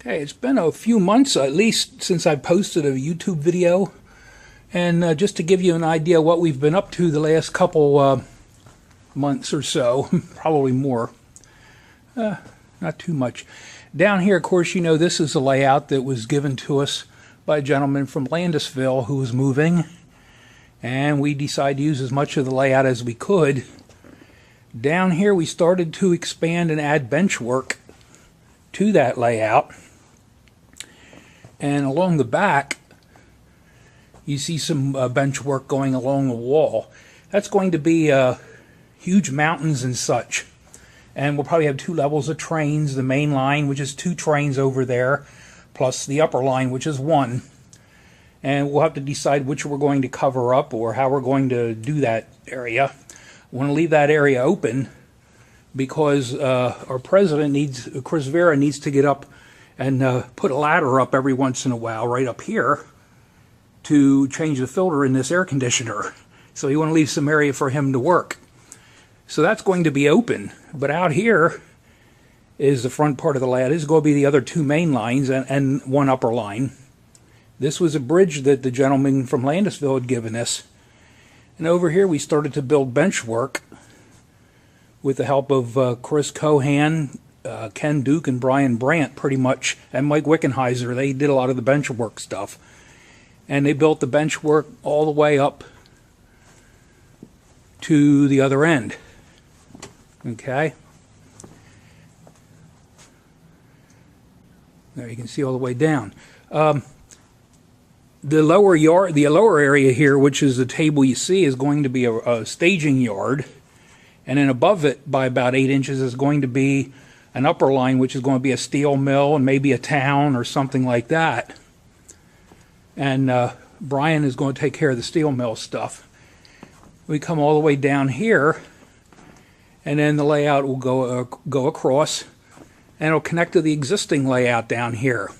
Okay, it's been a few months at least since I posted a YouTube video, and just to give you an idea what we've been up to the last couple months or so, probably more, not too much. Down here, of course, you know this is a layout that was given to us by a gentleman from Landisville who was moving, and we decided to use as much of the layout as we could. Down here we started to expand and add benchwork to that layout. And along the back, you see some bench work going along the wall. That's going to be huge mountains and such. And we'll probably have two levels of trains, the main line, which is 2 trains over there, plus the upper line, which is 1. And we'll have to decide which we're going to cover up or how we're going to do that area. I want to leave that area open because our president Chris Vera needs to get up and put a ladder up every once in a while right up here to change the filter in this air conditioner. So you want to leave some area for him to work. So that's going to be open. But out here is the front part of the layout. This is going to be the other 2 main lines and 1 upper line. This was a bridge that the gentleman from Landisville had given us. And over here we started to build bench work with the help of Chris Cohan, Ken Duke, and Brian Brandt, pretty much, and Mike Wickenheiser. They did a lot of the bench work stuff. And they built the bench work all the way up to the other end. Okay? There you can see all the way down. The lower area here, which is the table you see, is going to be a staging yard. And then above it, by about 8 inches, is going to be an upper line, which is going to be a steel mill and maybe a town or something like that. And Brian is going to take care of the steel mill stuff. We come all the way down here, and then the layout will go across, and it'll connect to the existing layout down here.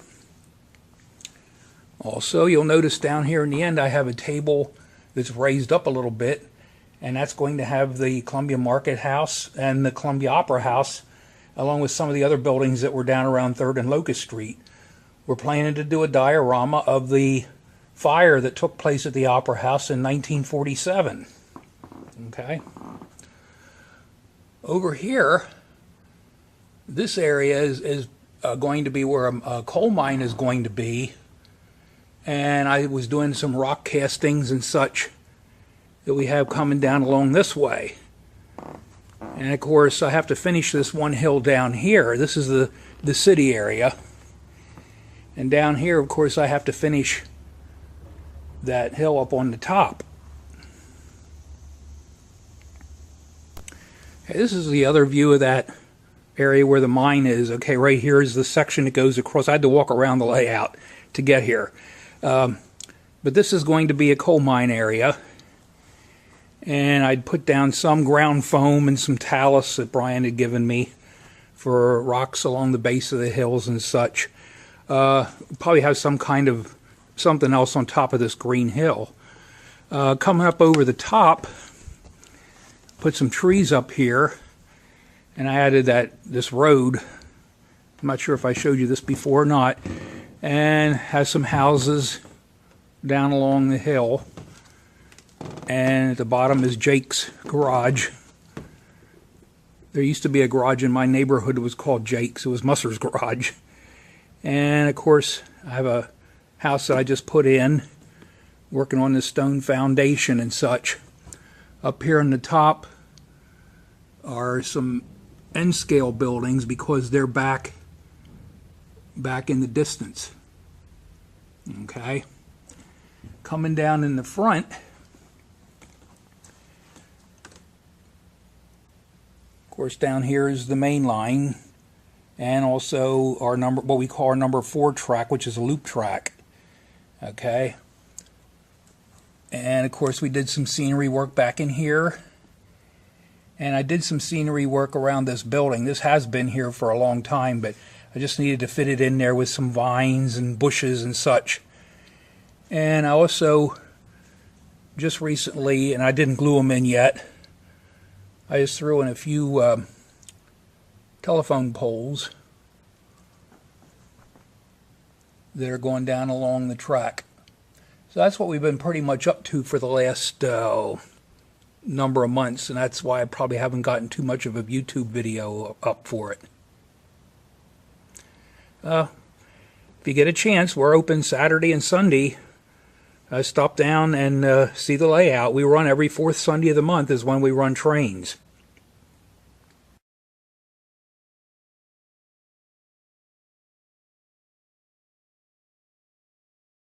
Also, you'll notice down here in the end I have a table that's raised up a little bit, and that's going to have the Columbia Market House and the Columbia Opera House, along with some of the other buildings that were down around 3rd and Locust Street. We're planning to do a diorama of the fire that took place at the Opera House in 1947. Okay. Over here, this area is going to be where a coal mine is going to be. And I was doing some rock castings and such that we have coming down along this way. And of course I have to finish this one hill down here. This is the city area. And down here, of course, I have to finish that hill up on the top. Okay, this is the other view of that area where the mine is. Okay, right here is the section that goes across. I had to walk around the layout to get here. But this is going to be a coal mine area. And I'd put down some ground foam and some talus that Brian had given me for rocks along the base of the hills and such. Probably have some kind of something else on top of this green hill. Coming up over the top, put some trees up here, and I added this road. I'm not sure if I showed you this before or not. And has some houses down along the hill. And at the bottom is Jake's garage. There used to be a garage in my neighborhood that was called Jake's. It was Musser's garage. And of course, I have a house that I just put in, working on this stone foundation and such. Up here on the top are some N-scale buildings because they're back in the distance. Okay. Coming down in the front, of course, down here is the main line, and also our what we call our number 4 track, which is a loop track. Okay. And of course we did some scenery work back in here. And I did some scenery work around this building. This has been here for a long time, but I just needed to fit it in there with some vines and bushes and such. And I also just recently, and I didn't glue them in yet, I just threw in a few telephone poles that are going down along the track. So that's what we've been pretty much up to for the last number of months, and that's why I probably haven't gotten too much of a YouTube video up for it. If you get a chance, we're open Saturday and Sunday. Stop down and see the layout. We run every fourth Sunday of the month is when we run trains.